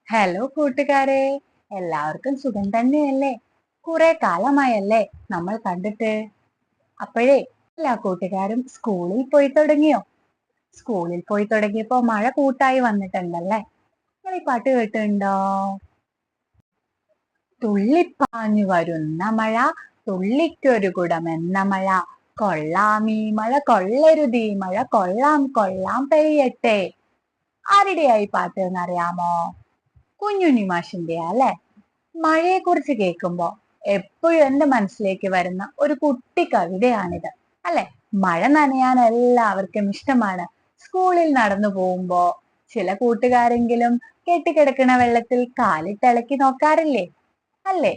Hello കൂട്ടുകാരെ, എല്ലാവർക്കും സുഖം തന്നെയല്ലേ? കുറെ കാലമായല്ലേ നമ്മൾ കണ്ടിട്ട്. അപ്പോഴേ എല്ലാ കൂട്ടുകാരും സ്കൂളിൽ പോയി തുടങ്ങിയോ? സ്കൂളിൽ പോയി തുടങ്ങിയപ്പോ മഴ കൂട്ടായി വന്നിട്ടുണ്ടല്ലേ? നിങ്ങൾ ഈ പാട്ട് കേട്ടിട്ടുണ്ടോ? തുള്ളിപ്പാഞ്ഞു വരുന്ന മഴ, തുള്ളിക്കൊരു കുടമെന്ന മഴ, കൊള്ളാമീ മഴ കൊള്ളരുതീ മഴ, കൊള്ളാം കൊള്ളാം പെയ്യട്ടെ. ആരുടെയായി പാട്ട് എന്നറിയാമോ? കുഞ്ഞുണ്ണി മാഷിന്റെ അല്ലെ? മഴയെ കുറിച്ച് കേൾക്കുമ്പോ എപ്പോഴും എന്റെ മനസ്സിലേക്ക് വരുന്ന ഒരു കുട്ടി കവിതയാണിത് അല്ലെ? മഴ നനയാൻ എല്ലാവർക്കും ഇഷ്ടമാണ്. സ്കൂളിൽ നടന്നു പോകുമ്പോ ചില കൂട്ടുകാരെങ്കിലും കെട്ടിക്കിടക്കുന്ന വെള്ളത്തിൽ കാലിട്ടിളക്കി നോക്കാറില്ലേ? അല്ലേ?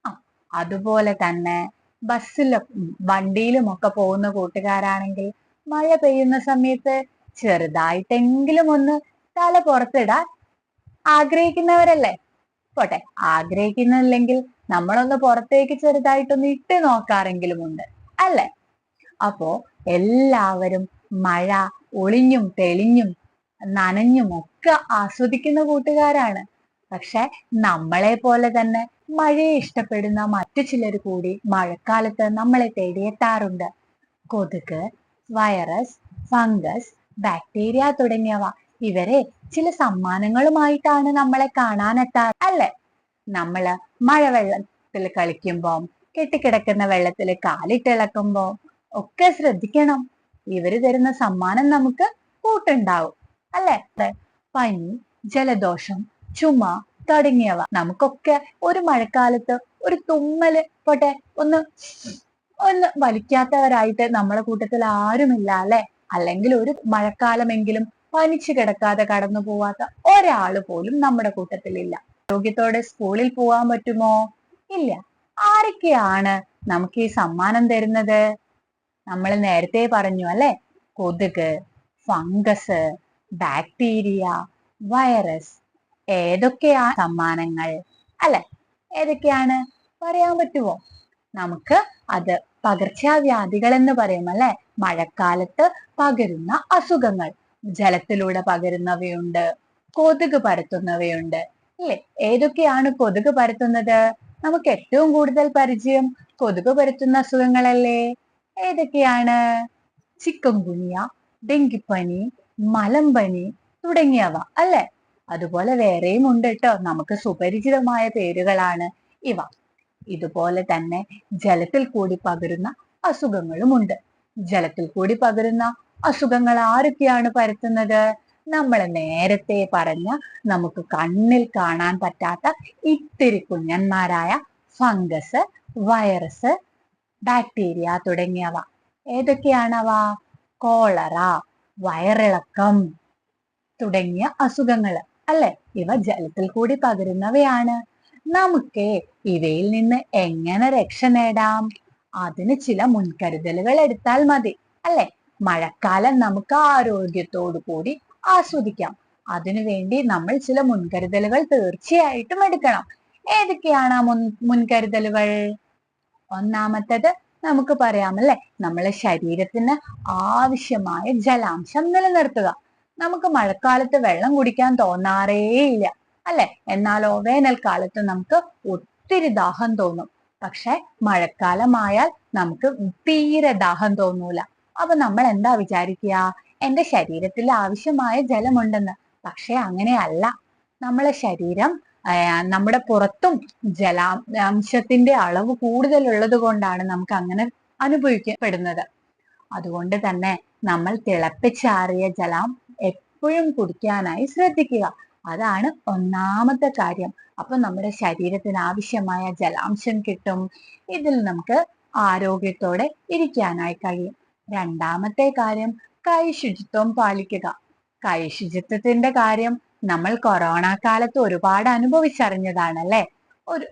ആ, അതുപോലെ തന്നെ ബസ്സിലും വണ്ടിയിലും ഒക്കെ പോകുന്ന കൂട്ടുകാരാണെങ്കിൽ മഴ പെയ്യുന്ന സമയത്ത് ചെറുതായിട്ടെങ്കിലും ഒന്ന് തല പുറത്തിടാൻ ആഗ്രഹിക്കുന്നവരല്ലേ? പോട്ടെ, ആഗ്രഹിക്കുന്നില്ലെങ്കിൽ നമ്മളൊന്ന് പുറത്തേക്ക് ചെറുതായിട്ടൊന്ന് ഇട്ട് നോക്കാറെങ്കിലും ഉണ്ട് അല്ലെ? അപ്പോ എല്ലാവരും മഴ ഒളിഞ്ഞും തെളിഞ്ഞും നനഞ്ഞും ഒക്കെ ആസ്വദിക്കുന്ന കൂട്ടുകാരാണ്. പക്ഷെ നമ്മളെ പോലെ തന്നെ മഴയെ ഇഷ്ടപ്പെടുന്ന മറ്റു ചിലർ കൂടി മഴക്കാലത്ത് നമ്മളെ തേടിയെത്താറുണ്ട്. കൊതുക്, വൈറസ്, ഫംഗസ്, ബാക്ടീരിയ തുടങ്ങിയവ ഇവരെ ചില സമ്മാനങ്ങളുമായിട്ടാണ് നമ്മളെ കാണാനെത്താറ് അല്ലെ? നമ്മള് മഴവെള്ളത്തിൽ കളിക്കുമ്പോ, കെട്ടിക്കിടക്കുന്ന വെള്ളത്തിൽ കാലിട്ടിളക്കുമ്പോ ഒക്കെ ശ്രദ്ധിക്കണം. ഇവര് തരുന്ന സമ്മാനം നമുക്ക് കൂട്ടുണ്ടാവും അല്ലെ? പനി, ജലദോഷം, ചുമ തുടങ്ങിയവ നമുക്കൊക്കെ ഒരു മഴക്കാലത്ത് ഒരു തുമ്മല് പോട്ടെ ഒന്ന് ഒന്ന് വലിക്കാത്തവരായിട്ട് നമ്മളെ കൂട്ടത്തിൽ ആരുമില്ല അല്ലെ? അല്ലെങ്കിൽ ഒരു മഴക്കാലമെങ്കിലും പനിച്ചു കിടക്കാതെ കടന്നു പോവാത്ത ഒരാള് പോലും നമ്മുടെ കൂട്ടത്തിലില്ല. ആരോഗ്യത്തോടെ സ്കൂളിൽ പോവാൻ പറ്റുമോ? ഇല്ല. ആരൊക്കെയാണ് നമുക്ക് ഈ സമ്മാനം തരുന്നത്? നമ്മൾ നേരത്തെ പറഞ്ഞു അല്ലെ? കൊതുക്, ഫംഗസ്, ബാക്ടീരിയ, വൈറസ്. ഏതൊക്കെയാ സമ്മാനങ്ങൾ അല്ലെ? ഏതൊക്കെയാണ് പറയാൻ പറ്റുമോ? നമുക്ക് അത് പകർച്ചവ്യാധികൾ എന്ന് പറയും അല്ലെ? മഴക്കാലത്ത് പകരുന്ന അസുഖങ്ങൾ. ജലത്തിലൂടെ പകരുന്നവയുണ്ട്, കൊതുക് പരത്തുന്നവയുണ്ട് അല്ലെ? ഏതൊക്കെയാണ് കൊതുക് പരത്തുന്നത്? നമുക്ക് ഏറ്റവും കൂടുതൽ പരിചയം കൊതുക് പരത്തുന്ന അസുഖങ്ങളല്ലേ? ഏതൊക്കെയാണ്? ചിക്കൻ ഗുനിയ, ഡെങ്കിപ്പനി, മലമ്പനി തുടങ്ങിയവ അല്ലെ? അതുപോലെ വേറെയും ഉണ്ട് കേട്ടോ. നമുക്ക് സുപരിചിതമായ പേരുകളാണ് ഇവ. ഇതുപോലെ തന്നെ ജലത്തിൽ കൂടി പകരുന്ന അസുഖങ്ങളുമുണ്ട്. ജലത്തിൽ കൂടി പകരുന്ന അസുഖങ്ങൾ ആരൊക്കെയാണ് പരത്തുന്നത്? നമ്മൾ നേരത്തെ പറഞ്ഞ നമുക്ക് കണ്ണിൽ കാണാൻ പറ്റാത്ത ഇത്തിരി കുഞ്ഞന്മാരായ ഫംഗസ്, വൈറസ്, ബാക്ടീരിയ തുടങ്ങിയവ. ഏതൊക്കെയാണവ? കോളറ, വയറിളക്കം തുടങ്ങിയ അസുഖങ്ങൾ അല്ലെ? ഇവ ജലത്തിൽ കൂടി പകരുന്നവയാണ്. നമുക്ക് ഇവയിൽ നിന്ന് എങ്ങനെ രക്ഷ നേടാം? അതിന് ചില മുൻകരുതലുകൾ എടുത്താൽ മതി അല്ലെ? മഴക്കാലം നമുക്ക് ആരോഗ്യത്തോടു കൂടി ആസ്വദിക്കാം. അതിനുവേണ്ടി നമ്മൾ ചില മുൻകരുതലുകൾ തീർച്ചയായിട്ടും എടുക്കണം. ഏതൊക്കെയാണ് ആ മുൻകരുതലുകൾ? ഒന്നാമത്തത് നമുക്ക് പറയാമല്ലേ? നമ്മളെ ശരീരത്തിന് ആവശ്യമായ ജലാംശം നിലനിർത്തുക. നമുക്ക് മഴക്കാലത്ത് വെള്ളം കുടിക്കാൻ തോന്നാറേയില്ല അല്ലെ? എന്നാലോ വേനൽക്കാലത്ത് നമുക്ക് ഒത്തിരി ദാഹം തോന്നും. പക്ഷെ മഴക്കാലമായാൽ നമുക്ക് തീരെ ദാഹം തോന്നൂല. അപ്പൊ നമ്മൾ എന്താ വിചാരിക്കുക? എന്റെ ശരീരത്തിൽ ആവശ്യമായ ജലമുണ്ടെന്ന്. പക്ഷെ അങ്ങനെയല്ല. നമ്മളെ ശരീരം നമ്മുടെ പുറത്തും ജലാംശത്തിന്റെ അളവ് കൂടുതലുള്ളത് കൊണ്ടാണ് നമുക്ക് അങ്ങനെ അനുഭവിക്കപ്പെടുന്നത്. അതുകൊണ്ട് തന്നെ നമ്മൾ തിളപ്പിച്ചാറിയ ജലം എപ്പോഴും കുടിക്കാനായി ശ്രദ്ധിക്കുക. അതാണ് ഒന്നാമത്തെ കാര്യം. അപ്പൊ നമ്മുടെ ശരീരത്തിന് ആവശ്യമായ ജലാംശം കിട്ടും. ഇതിൽ നമുക്ക് ആരോഗ്യത്തോടെ ഇരിക്കാനായി കഴിയും. രണ്ടാമത്തെ കാര്യം, കൈ ശുചിത്വം പാലിക്കുക. കൈ ശുചിത്വത്തിന്റെ കാര്യം നമ്മൾ കൊറോണ കാലത്ത് ഒരുപാട് അനുഭവിച്ചറിഞ്ഞതാണല്ലേ?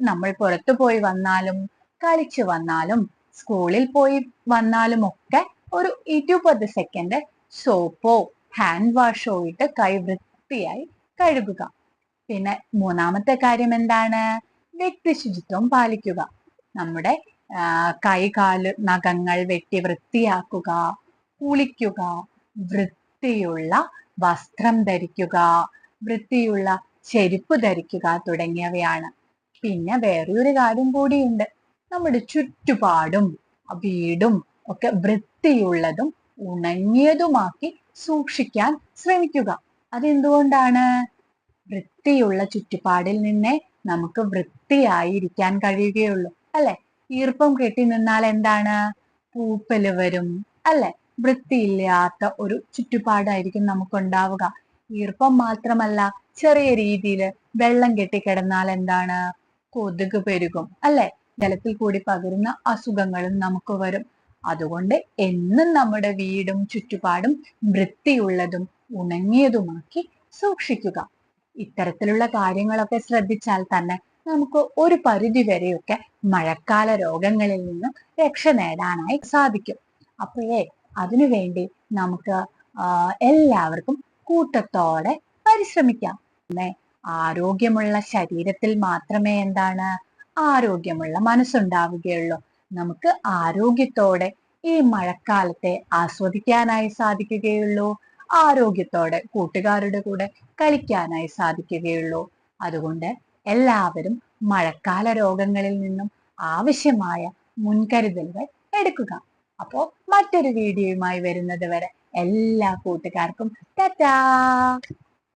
നമ്മൾ പുറത്തു പോയി വന്നാലും കളിച്ചു വന്നാലും സ്കൂളിൽ പോയി വന്നാലും ഒക്കെ ഒരു 20 സെക്കൻഡ് സോപ്പോ ഹാൻഡ് വാഷോ ഇട്ട് കൈ വൃത്തിയായി കഴുകുക. പിന്നെ മൂന്നാമത്തെ കാര്യം എന്താണ്? വ്യക്തി ശുചിത്വം പാലിക്കുക. നമ്മുടെ കൈ കാല് നഖങ്ങൾ വെട്ടി വൃത്തിയാക്കുക, കുളിക്കുക, വൃത്തിയുള്ള വസ്ത്രം ധരിക്കുക, വൃത്തിയുള്ള ചെരുപ്പ് ധരിക്കുക തുടങ്ങിയവയാണ്. പിന്നെ വേറൊരു കാര്യം കൂടിയുണ്ട്. നമ്മുടെ ചുറ്റുപാടും വീടും ഒക്കെ വൃത്തിയുള്ളതും ഉണങ്ങിയതുമാക്കി സൂക്ഷിക്കാൻ ശ്രമിക്കുക. അതെന്തുകൊണ്ടാണ്? വൃത്തിയുള്ള ചുറ്റുപാടിൽ നിന്നേ നമുക്ക് വൃത്തിയായിരിക്കാൻ കഴിയുകയുള്ളൂ, അല്ലെ? ഈർപ്പം കെട്ടി നിന്നാൽ എന്താണ്? പൂപ്പല് വരും, അല്ലെ? വൃത്തിയില്ലാത്ത ഒരു ചുറ്റുപാടായിരിക്കും നമുക്കുണ്ടാവുക. ഈർപ്പം മാത്രമല്ല, ചെറിയ രീതിയിൽ വെള്ളം കെട്ടിക്കിടന്നാൽ എന്താണ്? കൊതുക് പെരുകും, അല്ലെ? ജലത്തിൽ കൂടി പകരുന്ന അസുഖങ്ങളും നമുക്ക് വരും. അതുകൊണ്ട് എന്നും നമ്മുടെ വീടും ചുറ്റുപാടും വൃത്തിയുള്ളതും ഉണങ്ങിയതുമാക്കി സൂക്ഷിക്കുക. ഇത്തരത്തിലുള്ള കാര്യങ്ങളൊക്കെ ശ്രദ്ധിച്ചാൽ തന്നെ നമുക്ക് ഒരു പരിധി വരെയൊക്കെ മഴക്കാല രോഗങ്ങളിൽ നിന്നും രക്ഷ നേടാനായി സാധിക്കും. അപ്പോഴേ അതിനുവേണ്ടി നമുക്ക് എല്ലാവർക്കും കൂട്ടത്തോടെ പരിശ്രമിക്കാം. ആരോഗ്യമുള്ള ശരീരത്തിൽ മാത്രമേ എന്താണ്? ആരോഗ്യമുള്ള മനസ്സുണ്ടാവുകയുള്ളൂ. നമുക്ക് ആരോഗ്യത്തോടെ ഈ മഴക്കാലത്തെ ആസ്വദിക്കാനായി സാധിക്കുകയുള്ളൂ. ആരോഗ്യത്തോടെ കൂട്ടുകാരുടെ കൂടെ കളിക്കാനായി സാധിക്കുകയുള്ളൂ. അതുകൊണ്ട് എല്ലാവരും മഴക്കാല രോഗങ്ങളിൽ നിന്നും ആവശ്യമായ മുൻകരുതലുകൾ എടുക്കുക. അപ്പോൾ മറ്റൊരു വീഡിയോയുമായി വരുന്നത് വരെ എല്ലാ കൂട്ടുകാർക്കും ടാറ്റാ.